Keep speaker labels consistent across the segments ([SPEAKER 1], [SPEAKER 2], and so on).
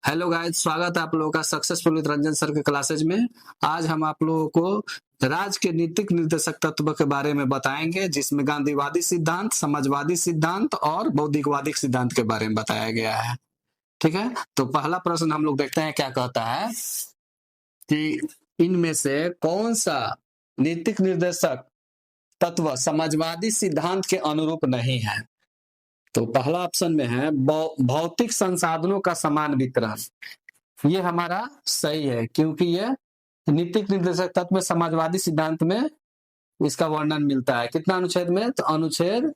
[SPEAKER 1] Hello guys, स्वागत है आप लोगों का सक्सेसफुल विद रंजन सर के क्लासेज में। आज हम आप लोगों को राज्य के नीतिक निर्देशक तत्व के बारे में बताएंगे, जिसमें गांधीवादी सिद्धांत, समाजवादी सिद्धांत और बौद्धिकवादी सिद्धांत के बारे में बताया गया है। ठीक है, तो पहला प्रश्न हम लोग देखते हैं क्या कहता है कि इनमें से कौन सा नीतिक निर्देशक तत्व समाजवादी सिद्धांत के अनुरूप नहीं है। तो पहला ऑप्शन में है भौतिक संसाधनों का समान वितरण। ये हमारा सही है, क्योंकि ये नीतिक निर्देशक तत्व में समाजवादी सिद्धांत में इसका वर्णन मिलता है। कितना अनुच्छेद में? तो अनुच्छेद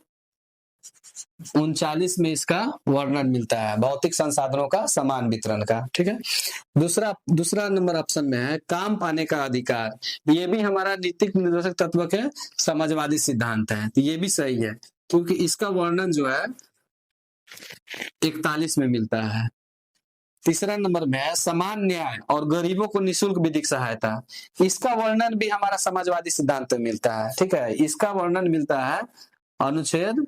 [SPEAKER 1] 39 में इसका वर्णन मिलता है, भौतिक संसाधनों का समान वितरण का। ठीक है, दूसरा नंबर ऑप्शन में है काम पाने का अधिकार। ये भी हमारा नीतिक निर्देशक तत्व के समाजवादी सिद्धांत है, तो ये भी सही है, क्योंकि इसका वर्णन जो है 41 में मिलता है। तीसरा नंबर में है समान न्याय और गरीबों को निःशुल्क विधिक सहायता। इसका वर्णन भी हमारा समाजवादी सिद्धांत में मिलता है। ठीक है, इसका वर्णन मिलता है अनुच्छेद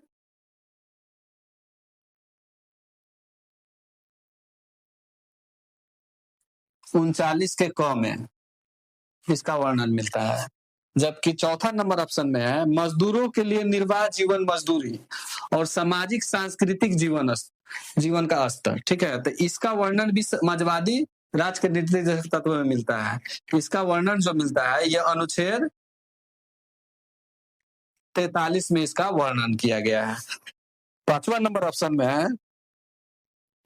[SPEAKER 1] 39 के क में इसका वर्णन मिलता है। जबकि चौथा नंबर ऑप्शन में है मजदूरों के लिए निर्वाह जीवन मजदूरी और सामाजिक सांस्कृतिक जीवन का स्तर। ठीक है, तो इसका वर्णन भी समाजवादी राज्य के नीतिक तत्व में मिलता है। इसका वर्णन जो मिलता है यह अनुच्छेद 43 में इसका वर्णन किया गया है। पांचवा नंबर ऑप्शन में है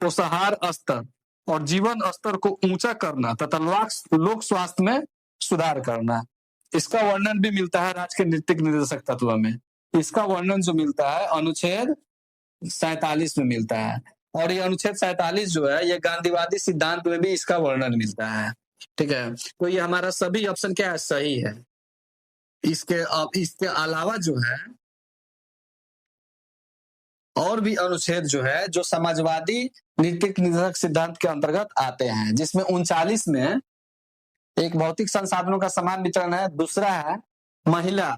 [SPEAKER 1] पोषाहार स्तर और जीवन स्तर को ऊंचा करना तथा लोक स्वास्थ्य में सुधार करना। इसका वर्णन भी मिलता है राज्य के नीतिक निर्देशक तत्व में। इसका वर्णन जो मिलता है अनुच्छेद 47 में मिलता है, और ये अनुच्छेद 47 जो है ये गांधीवादी सिद्धांत में भी इसका वर्णन मिलता है। ठीक है, तो ये हमारा सभी ऑप्शन क्या है? सही है। इसके अलावा जो है और भी अनुच्छेद जो है जो समाजवादी नीतिक निर्देशक सिद्धांत के अंतर्गत आते हैं, जिसमें 39 में एक भौतिक संसाधनों का समान वितरण है, दूसरा है महिला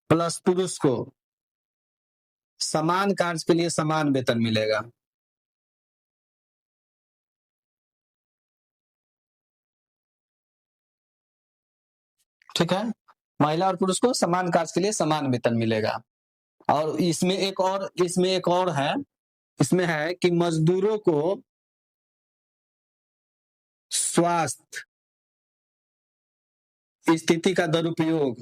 [SPEAKER 1] प्लस पुरुष को समान कार्य के लिए समान वेतन मिलेगा। ठीक है, महिला और पुरुष को समान कार्य के लिए समान वेतन मिलेगा। और इसमें एक और है, इसमें है कि मजदूरों को स्वास्थ्य स्थिति का दुरुपयोग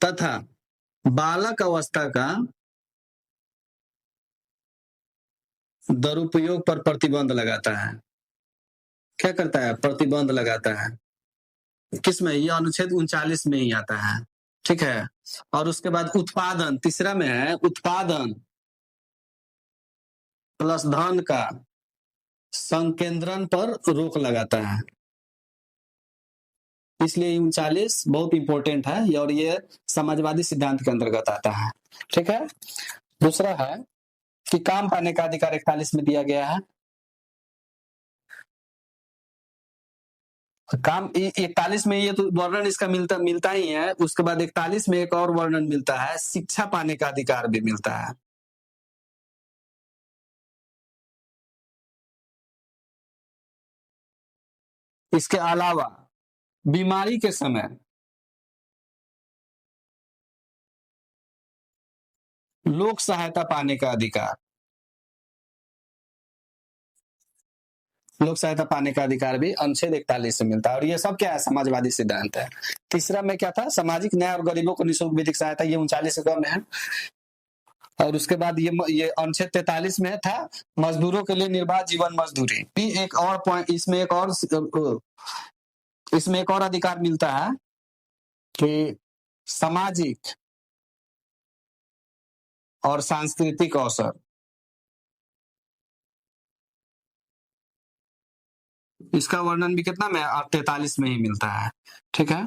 [SPEAKER 1] तथा बालक अवस्था का दुरुपयोग पर प्रतिबंध लगाता है। क्या करता है? प्रतिबंध लगाता है। किसमें? ये अनुच्छेद 39 में ही आता है। ठीक है, और उसके बाद उत्पादन, तीसरा में है उत्पादन प्लस धन का संकेंद्रण पर रोक लगाता है। इसलिए 39 बहुत इंपॉर्टेंट है और ये समाजवादी सिद्धांत के अंतर्गत आता है। ठीक है, दूसरा है कि काम पाने का अधिकार 41 में दिया गया है। काम 41 में ये तो वर्णन इसका मिलता ही है। उसके बाद 41 में एक और वर्णन मिलता है, शिक्षा पाने का अधिकार भी मिलता है। इसके अलावा बीमारी के समय लोक सहायता पाने का अधिकार, लोक सहायता पाने का अधिकार भी अनुच्छेद 41 से मिलता है। और ये सब क्या है? समाजवादी सिद्धांत है। तीसरा में क्या था? सामाजिक न्याय और गरीबों को निःशुल्क विधिक सहायता, ये 39 में है। और उसके बाद ये अनुच्छेद 43 में था मजदूरों के लिए निर्बाध जीवन मजदूरी भी एक और पॉइंट। इसमें एक और अधिकार मिलता है कि सामाजिक और सांस्कृतिक अवसर। इसका वर्णन भी कितना में? 43 में ही मिलता है। ठीक है,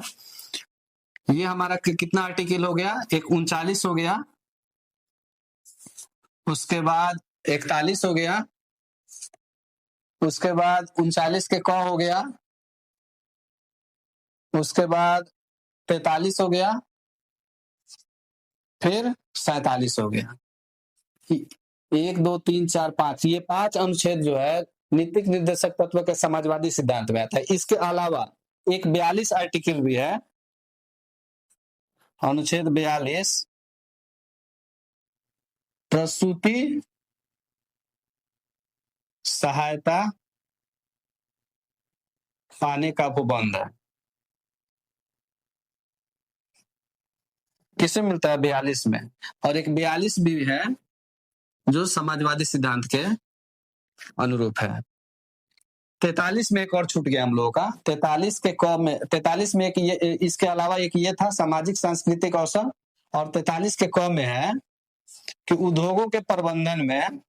[SPEAKER 1] ये हमारा कितना आर्टिकल हो गया? एक 39 हो गया, उसके बाद 41 हो गया, उसके बाद 39 के क हो गया, उसके बाद 43 हो गया, फिर 47 हो गया। 1 2 3 4 5 ये 5 अनुच्छेद जो है नीतिक निर्देशक तत्व के समाजवादी सिद्धांत में आता है। इसके अलावा एक 42 आर्टिकल भी है, अनुच्छेद 42 प्रसूति सहायता पाने का उपबंध है। किसे मिलता है? 42 में। और एक 42 भी है जो समाजवादी सिद्धांत के अनुरूप है। 43 में एक और छूट गया हम लोगों का। 43 के क में 43 में एक ये, इसके अलावा एक ये था सामाजिक सांस्कृतिक अवसर, और 43 के क में है कि उद्योगों के प्रबंधन में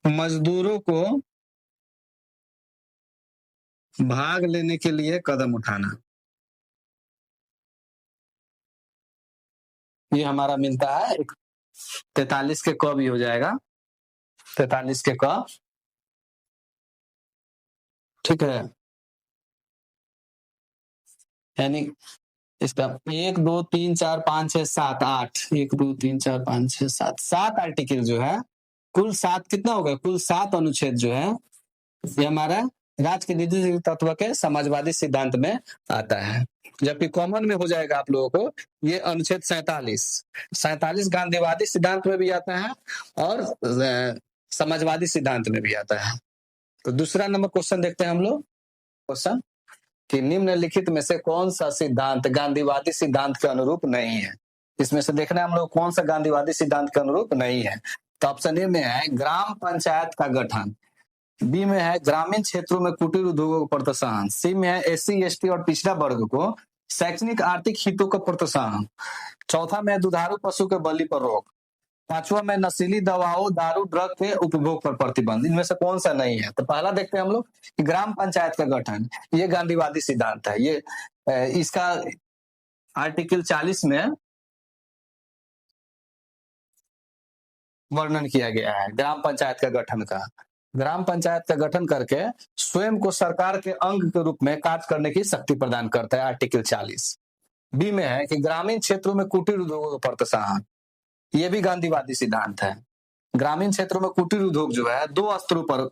[SPEAKER 1] मजदूरों को भाग लेने के लिए कदम उठाना। ये हमारा मिलता है 43 के क भी हो जाएगा, 43 के क, ठीक है। यानी इसका 1 2 3 4 5 6 7 8 1 2 3 4 5 6 7 7 आर्टिकल जो है, कुल 7 कितना होगा? कुल 7 अनुच्छेद जो है ये हमारा राज्य के नीति तत्व के समाजवादी सिद्धांत में आता है। जबकि कॉमन में हो जाएगा आप लोगों को ये अनुच्छेद 47 गांधीवादी सिद्धांत में भी आता है और समाजवादी सिद्धांत में भी आता है। तो दूसरा नंबर क्वेश्चन देखते हैं हम लोग। क्वेश्चन कि निम्नलिखित में से कौन सा सिद्धांत गांधीवादी सिद्धांत के अनुरूप नहीं है? इसमें से देखना है हम लोग कौन सा गांधीवादी सिद्धांत के अनुरूप नहीं है। तो ऑप्शन ए में है ग्राम पंचायत का गठन, बी में है ग्रामीण क्षेत्रों में कुटीर उद्योगों को प्रोत्साहन, सी में है एससी एसटी और पिछड़ा वर्ग को शैक्षणिक आर्थिक हितों का प्रोत्साहन, चौथा में दुधारू पशु के बलि पर रोक, पांचवा में नशीली दवाओं दारू ड्रग के उपभोग पर प्रतिबंध। इनमें से कौन सा नहीं है? तो पहला देखते हैं हम लोग कि ग्राम पंचायत का गठन, ये गांधीवादी सिद्धांत है। ये इसका आर्टिकल 40 में वर्णन किया गया है ग्राम पंचायत का गठन का। ग्राम पंचायत का गठन करके स्वयं को सरकार के अंग के रूप में कार्य करने की शक्ति प्रदान करता है, आर्टिकल 40। बी में है कि ग्रामीण क्षेत्रों में कुटीर उद्योगों को प्रोत्साहन, ये भी गांधीवादी सिद्धांत है। ग्रामीण क्षेत्रों में कुटीर उद्योग जो है 2 स्तरों पर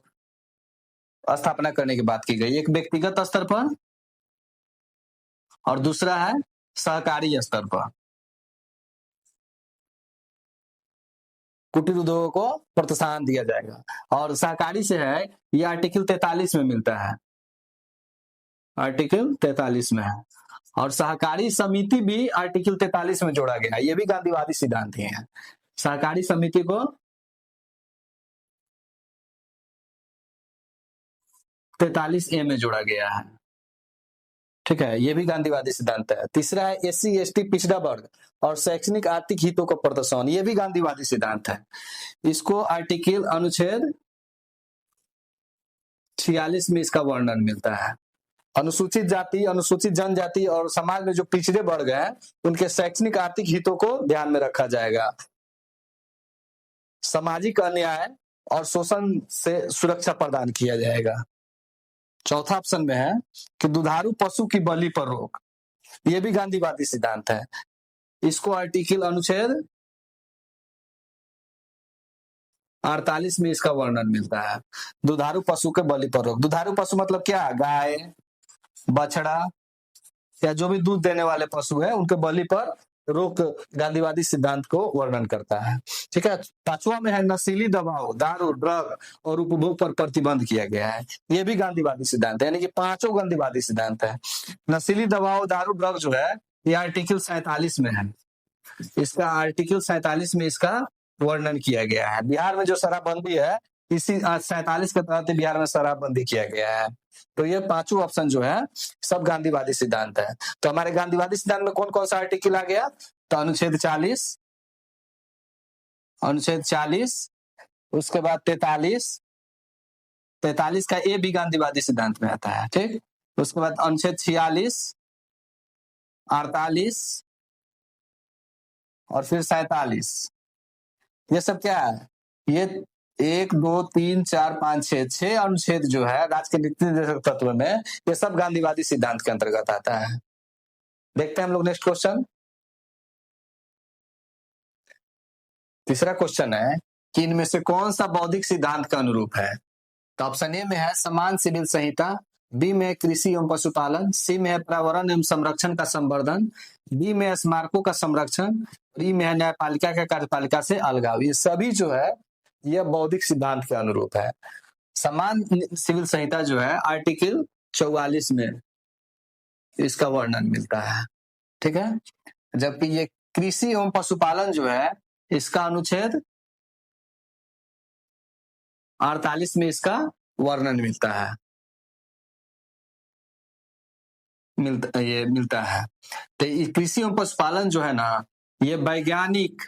[SPEAKER 1] स्थापना करने की बात की गई, एक व्यक्तिगत स्तर पर और दूसरा है सहकारी स्तर पर। कुटीर उद्योगों को प्रोत्साहन दिया जाएगा। और सहकारी से है ये आर्टिकल 43 में मिलता है, आर्टिकल 43 में है। और सहकारी समिति भी आर्टिकल 43 में जोड़ा गया है, ये भी गांधीवादी सिद्धांत ही है। सहकारी समिति को 43A में जोड़ा गया है, ठीक है। ये भी गांधीवादी सिद्धांत है। तीसरा है एससी एसटी पिछड़ा वर्ग और शैक्षणिक आर्थिक हितों का प्रोत्साहन, ये भी गांधीवादी सिद्धांत है। इसको आर्टिकल अनुच्छेद 46 में इसका वर्णन मिलता है। अनुसूचित जाति, अनुसूचित जनजाति और समाज में जो पिछड़े वर्ग हैं उनके शैक्षणिक आर्थिक हितों को ध्यान में रखा जाएगा। सामाजिक अन्याय और शोषण से सुरक्षा प्रदान किया जाएगा। चौथा ऑप्शन में है कि दुधारू पशु की बलि पर रोक, ये भी गांधीवादी सिद्धांत है। इसको आर्टिकल अनुच्छेद 48 में इसका वर्णन मिलता है। दुधारू पशु के बलि पर रोक, दुधारू पशु मतलब क्या? गाय, बछड़ा या जो भी दूध देने वाले पशु है उनके बलि पर रोक गांधीवादी सिद्धांत को वर्णन करता है, ठीक है। पांचवा में है नशीली दवाओं दारू ड्रग और उपभोग पर प्रतिबंध किया गया है, ये भी गांधीवादी सिद्धांत है। यानी कि 5 गांधीवादी सिद्धांत है। नशीली दवाओं दारू ड्रग जो है ये आर्टिकल 47 में है, इसका आर्टिकल 47 में इसका वर्णन किया गया है। बिहार में जो शराबबंदी है इसी 47 के तहत बिहार में शराबबंदी किया गया है। तो ये 5 ऑप्शन जो है सब गांधीवादी सिद्धांत है। तो हमारे गांधीवादी सिद्धांत में कौन कौन सा आर्टिकल आ गया? तो अनुच्छेद 40, उसके बाद 43 का ए भी गांधीवादी सिद्धांत में आता है, ठीक। उसके बाद अनुच्छेद 46, 48 और फिर 47, ये सब क्या है? ये एक दो तीन चार पांच छह, छह अनुच्छेद जो है राज्य के नीति निर्देशक तत्व में, ये सब गांधीवादी सिद्धांत के अंतर्गत आता है। देखते हैं हम लोग नेक्स्ट क्वेश्चन। तीसरा क्वेश्चन है कि इनमें से कौन सा बौद्धिक सिद्धांत का अनुरूप है? तो ऑप्शन ए में है समान सिविल संहिता, बी में है कृषि एवं पशुपालन, सी में है पर्यावरण एवं संरक्षण का संवर्धन, डी में है स्मारकों का संरक्षण, डी में है न्यायपालिका का कार्यपालिका से अलगाव। ये सभी जो है यह बौद्धिक सिद्धांत के अनुरूप है। समान सिविल संहिता जो है आर्टिकल 44 में इसका वर्णन मिलता है, ठीक है। जबकि ये कृषि एवं पशुपालन जो है इसका अनुच्छेद 48 में इसका वर्णन मिलता है, मिलता है। तो कृषि एवं पशुपालन जो है ना, ये वैज्ञानिक,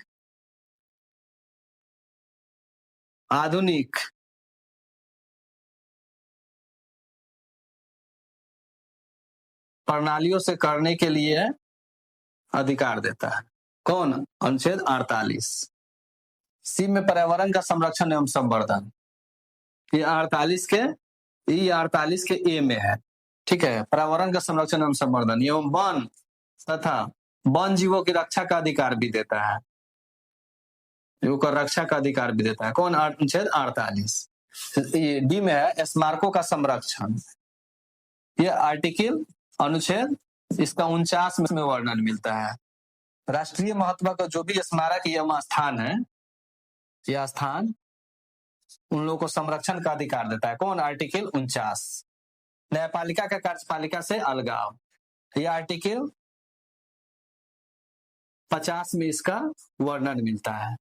[SPEAKER 1] आधुनिक, प्रणालियों से करने के लिए अधिकार देता है। कौन? अनुच्छेद 48। सी में पर्यावरण का संरक्षण एवं संवर्धन, ये 48 के ए में है, ठीक है। पर्यावरण का संरक्षण एवं संवर्धन एवं वन तथा वन जीवों की रक्षा का अधिकार भी देता है, रक्षा का अधिकार भी देता है। कौन? अनुच्छेद 48। डी में है स्मारकों का संरक्षण, ये आर्टिकल अनुच्छेद इसका 49 में वर्णन मिलता है। राष्ट्रीय महत्व का जो भी स्मारक एवं स्थान है, यह स्थान उन लोगों को संरक्षण का अधिकार देता है। कौन? आर्टिकल 49। न्यायपालिका का कार्यपालिका से अलगाव, यह आर्टिकल 50 में इसका वर्णन मिलता है।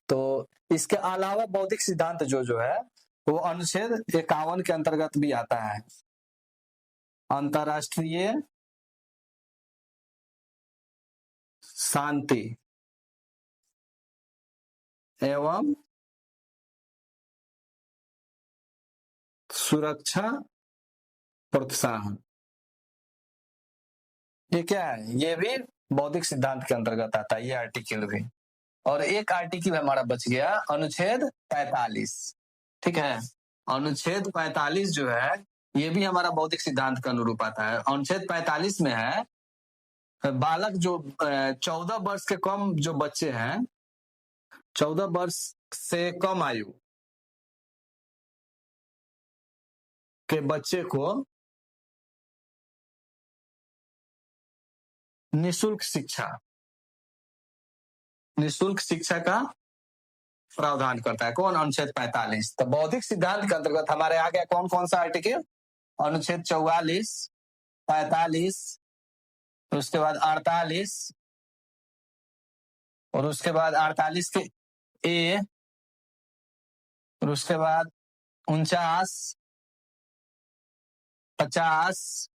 [SPEAKER 1] तो इसके अलावा बौद्धिक सिद्धांत जो है वो अनुच्छेद 51 के अंतर्गत भी आता है। अंतरराष्ट्रीय शांति एवं सुरक्षा प्रोत्साहन, ये क्या है? ये भी बौद्धिक सिद्धांत के अंतर्गत आता है, ये आर्टिकल भी। और एक आर्टिकल हमारा बच गया, अनुच्छेद 45, ठीक है। अनुच्छेद 45 जो है ये भी हमारा बौद्धिक सिद्धांत के अनुरूप आता है। अनुच्छेद 45 में है बालक जो 14 वर्ष के कम जो बच्चे हैं, 14 वर्ष से कम आयु के बच्चे को निःशुल्क शिक्षा का प्रावधान करता है। कौन? अनुच्छेद 45। तो बौद्धिक सिद्धांत के अंतर्गत हमारे आ गया कौन कौन सा आर्टिकल? अनुच्छेद 44, 45, उसके बाद 48, और उसके बाद 48 के ए, और उसके बाद 49, 50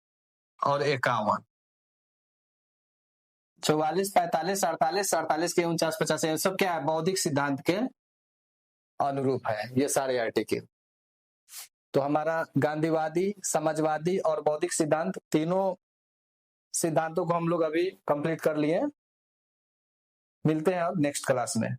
[SPEAKER 1] और 51। 44, 45, 48, 48 के 49, 50, ये सब क्या है? बौद्धिक सिद्धांत के अनुरूप है ये सारे आर्टिकल। तो हमारा गांधीवादी, समाजवादी और बौद्धिक सिद्धांत, तीनों सिद्धांतों को हम लोग अभी कंप्लीट कर लिए। मिलते हैं अब नेक्स्ट क्लास में।